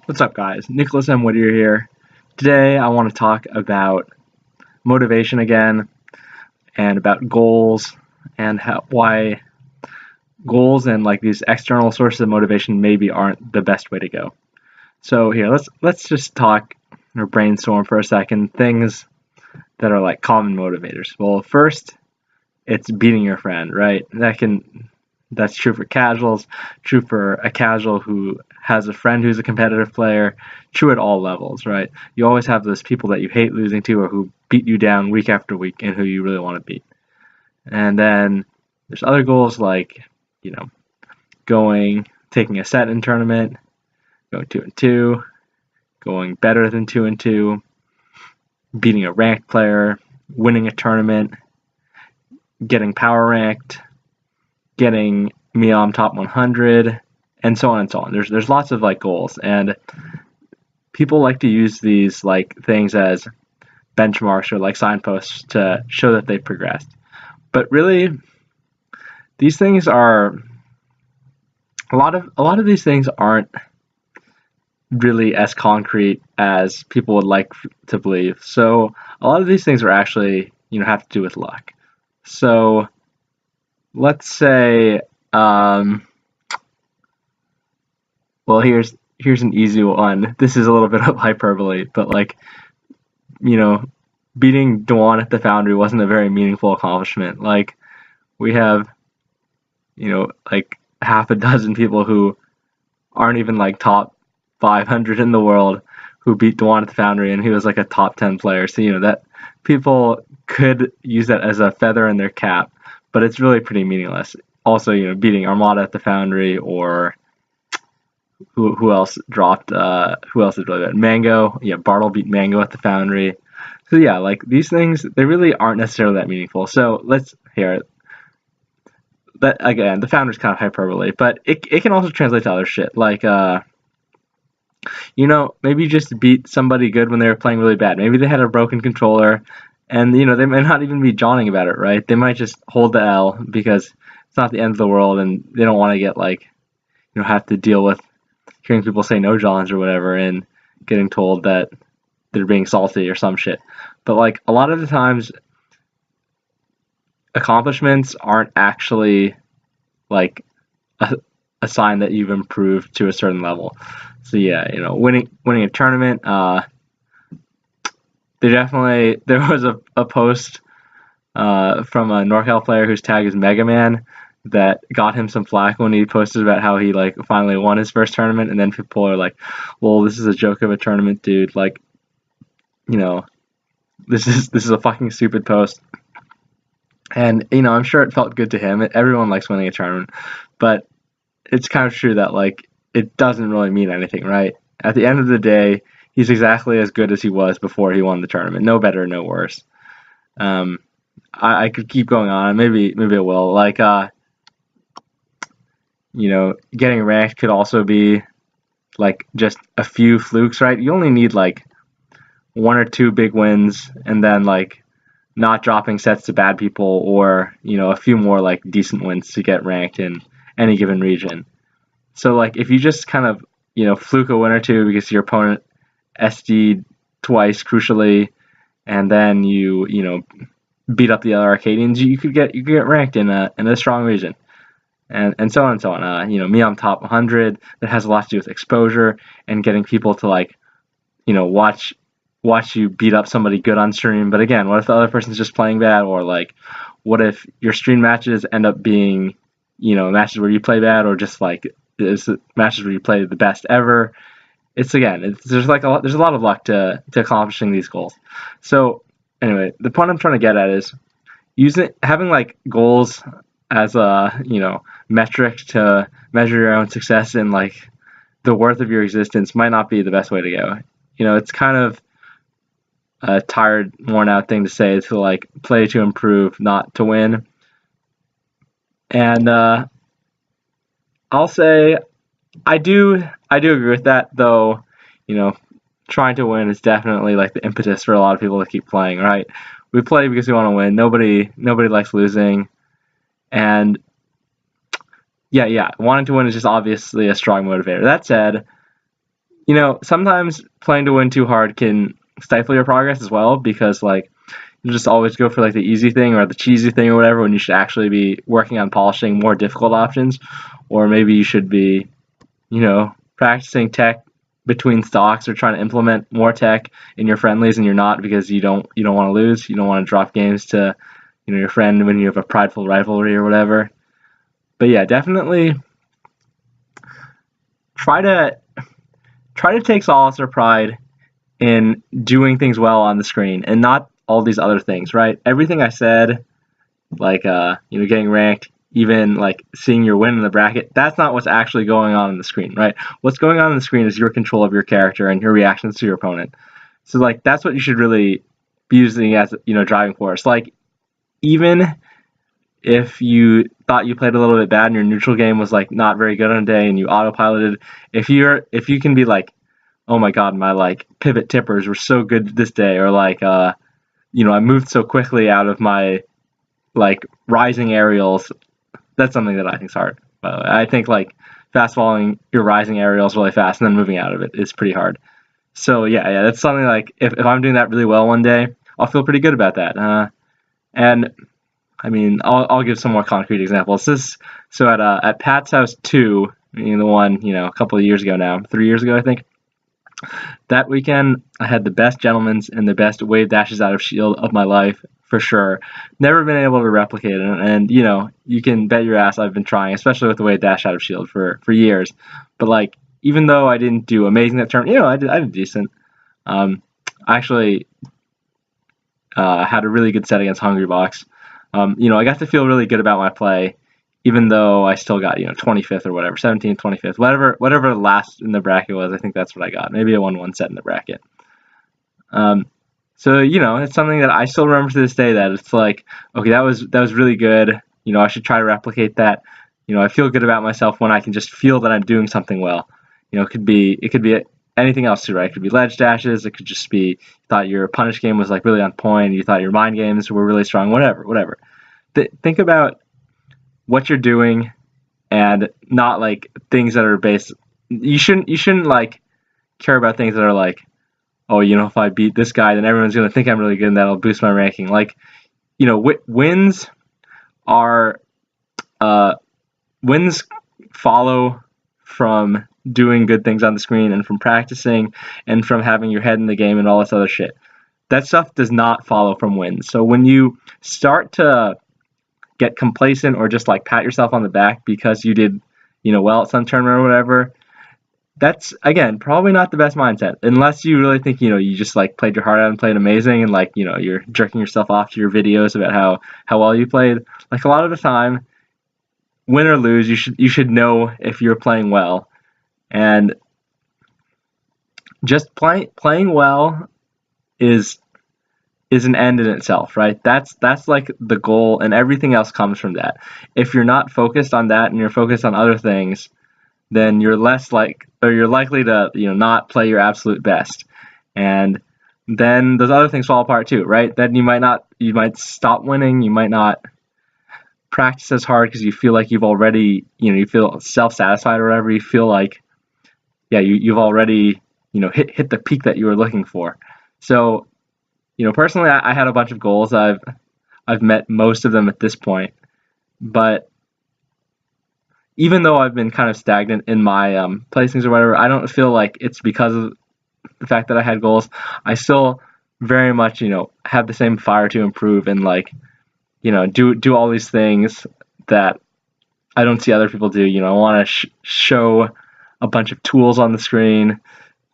What's up, guys? Nicholas M. Whittier here. Today, I want to talk about motivation again and about goals and why goals and like these external sources of motivation maybe aren't the best way to go. So here, let's just talk or brainstorm for a second things that are like common motivators. Well, first, it's beating your friend, right? That's true for casuals, true for a casual who has a friend who's a competitive player, true at all levels, right? You always have those people that you hate losing to or who beat you down week after week and who you really want to beat. And then there's other goals like, taking a set in tournament, going 2-2, going better than 2-2, beating a ranked player, winning a tournament, getting power ranked, getting Miam top 100, and so on and so on. There's lots of like goals, and people like to use these like things as benchmarks or like signposts to show that they've progressed. But really, these things are a lot of these things aren't really as concrete as people would like to believe. So a lot of these things are actually have to do with luck. So let's say, well, here's an easy one. This is a little bit of hyperbole, but like, beating Dwan at the Foundry wasn't a very meaningful accomplishment. Like, we have, like half a dozen people who aren't even like top 500 in the world who beat Dwan at the Foundry, and he was like a top 10 player. So, that people could use that as a feather in their cap, but it's really pretty meaningless. Also, beating Armada at the Foundry, or who else dropped? Who else is really good? Mango. Yeah, Bartle beat Mango at the Foundry. So yeah, like these things, they really aren't necessarily that meaningful. So let's hear it. That again, the Foundry's kind of hyperbole, but it can also translate to other shit. Like maybe you just beat somebody good when they were playing really bad. Maybe they had a broken controller, and they might not even be jawing about it, right? They might just hold the L because it's not the end of the world, and they don't want to get like have to deal with hearing people say no Johns or whatever and getting told that they're being salty or some shit. But like a lot of the times, accomplishments aren't actually like a sign that you've improved to a certain level. So yeah, winning a tournament. There was a post from a NorCal player whose tag is Mega Man that got him some flack when he posted about how he like finally won his first tournament, and then people are like, "Well, this is a joke of a tournament, dude. Like, this is a fucking stupid post." And I'm sure it felt good to him. Everyone likes winning a tournament, but it's kind of true that like it doesn't really mean anything, right? At the end of the day, he's exactly as good as he was before he won the tournament. No better, no worse. I could keep going on. Maybe I will. Like, getting ranked could also be like just a few flukes, right? You only need like one or two big wins, and then like not dropping sets to bad people, or a few more like decent wins to get ranked in any given region. So like if you just kind of fluke a win or two because your opponent SD'd twice crucially, and then you beat up the other Arcadians, you could get ranked in a strong region, and so on and so on. Miam top 100, that has a lot to do with exposure and getting people to like watch you beat up somebody good on stream. But again, what if the other person's just playing bad, or like what if your stream matches end up being matches where you play bad, or just like it's matches where you play the best ever. There's a lot of luck to accomplishing these goals. So anyway, the point I'm trying to get at is having like goals as a metric to measure your own success and like the worth of your existence might not be the best way to go. It's kind of a tired, worn out thing to say, to like play to improve, not to win. And I'll say I do agree with that, though. Trying to win is definitely like the impetus for a lot of people to keep playing, right? We play because we want to win. Nobody likes losing, and yeah, wanting to win is just obviously a strong motivator. That said, sometimes playing to win too hard can stifle your progress as well, because like you just always go for like the easy thing or the cheesy thing or whatever, when you should actually be working on polishing more difficult options. Or maybe you should be, practicing tech between stocks, or trying to implement more tech in your friendlies, and you're not, because you don't want to lose. You don't want to drop games to, your friend when you have a prideful rivalry or whatever. But yeah, definitely try to take solace or pride in doing things well on the screen, and not all these other things, right? Everything I said, like getting ranked, even like seeing your win in the bracket, that's not what's actually going on the screen, right? What's going on the screen is your control of your character and your reactions to your opponent. So like that's what you should really be using as driving force. Like, even if you thought you played a little bit bad and your neutral game was like not very good on a day and you autopiloted, if you can be like, oh my god, my like pivot tippers were so good this day, or like I moved so quickly out of my like rising aerials. That's something that I think is hard. I think like fast falling your rising aerials really fast and then moving out of it is pretty hard. So yeah, that's something like if I'm doing that really well one day, I'll feel pretty good about that. And I mean, I'll give some more concrete examples. So at Pat's House 2, the one a couple of years ago now, 3 years ago I think. That weekend, I had the best gentlemen's and the best wave dashes out of shield of my life, for sure. Never been able to replicate it, and you can bet your ass I've been trying, especially with the wave dash out of shield for years. But like, even though I didn't do amazing that turn, I did decent. I actually had a really good set against Hungry Box. I got to feel really good about my play, even though I still got 25th or whatever, 17th, 25th, whatever last in the bracket was. I think that's what I got. Maybe a 1-1 set in the bracket. So it's something that I still remember to this day, that it's like, okay, that was really good. I should try to replicate that. I feel good about myself when I can just feel that I'm doing something well. It could be anything else too, right? It could be ledge dashes. It could just be you thought your punish game was like really on point. You thought your mind games were really strong. Whatever. Think about what you're doing, and not like things that are based. You shouldn't like care about things that are like, oh, if I beat this guy, then everyone's gonna think I'm really good, and that'll boost my ranking. Like, wins are wins follow from doing good things on the screen, and from practicing, and from having your head in the game, and all this other shit. That stuff does not follow from wins. So when you start to get complacent, or just like pat yourself on the back because you did well at some tournament or whatever, that's again probably not the best mindset, unless you really think you just like played your heart out and played amazing, and like you're jerking yourself off to your videos about how well you played. Like, a lot of the time, win or lose, you should know if you're playing well, and just playing well is an end in itself, right? That's like the goal, and everything else comes from that. If you're not focused on that and you're focused on other things, then you're you're likely to not play your absolute best, and then those other things fall apart too, right? Then you might stop winning, you might not practice as hard because you feel like you've already you feel self-satisfied, or whatever. You feel like you've already hit the peak that you were looking for. So personally, I had a bunch of goals. I've met most of them at this point, but even though I've been kind of stagnant in my placings or whatever, I don't feel like it's because of the fact that I had goals. I still very much have the same fire to improve, and like do all these things that I don't see other people do. I want to show a bunch of tools on the screen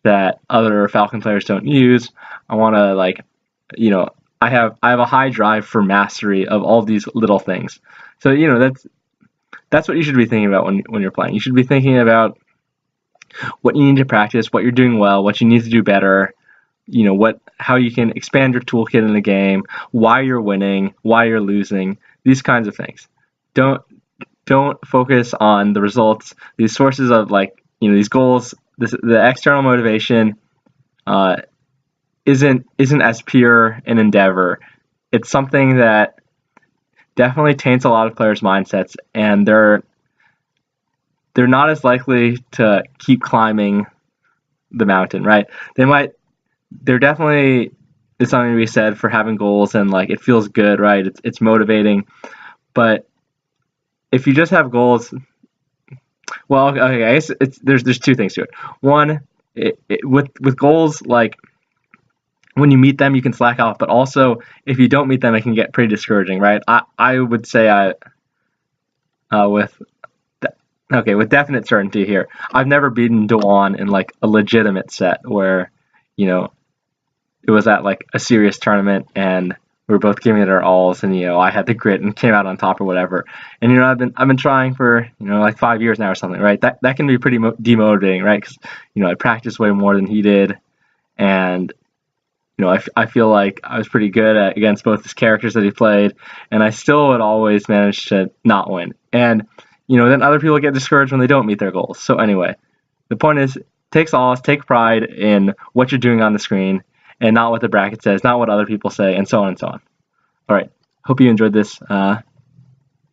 that other Falcon players don't use. I want to like I have a high drive for mastery of all these little things. So that's what you should be thinking about when you're playing. You should be thinking about what you need to practice, what you're doing well, what you need to do better, how you can expand your toolkit in the game, why you're winning, why you're losing, these kinds of things. Don't focus on the results, these sources of like these goals. The external motivation isn't as pure an endeavor. It's something that definitely taints a lot of players' mindsets, and they're not as likely to keep climbing the mountain, right? There definitely is something to be said for having goals, and like it feels good, right? It's motivating. But if you just have goals, well, okay, I guess there's two things to it. One, with goals, like when you meet them, you can slack off, but also if you don't meet them, it can get pretty discouraging, right? I would say with with definite certainty here, I've never beaten Dewan in like a legitimate set where, you know, it was at like a serious tournament and we were both giving it our alls, and I had the grit and came out on top or whatever. And I've been trying for like 5 years now or something, right? That can be pretty demotivating, right? Because I practiced way more than he did, and I feel like I was pretty good against both his characters that he played, and I still would always manage to not win. And then other people get discouraged when they don't meet their goals. So anyway, the point is, take solace, take pride in what you're doing on the screen, and not what the bracket says, not what other people say, and so on and so on. All right, hope you enjoyed this. Still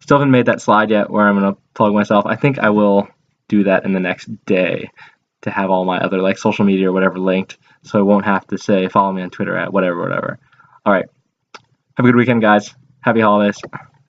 haven't made that slide yet where I'm going to plug myself. I think I will do that in the next day to have all my other like social media or whatever linked, so I won't have to say follow me on Twitter at whatever. All right, have a good weekend, guys. Happy holidays.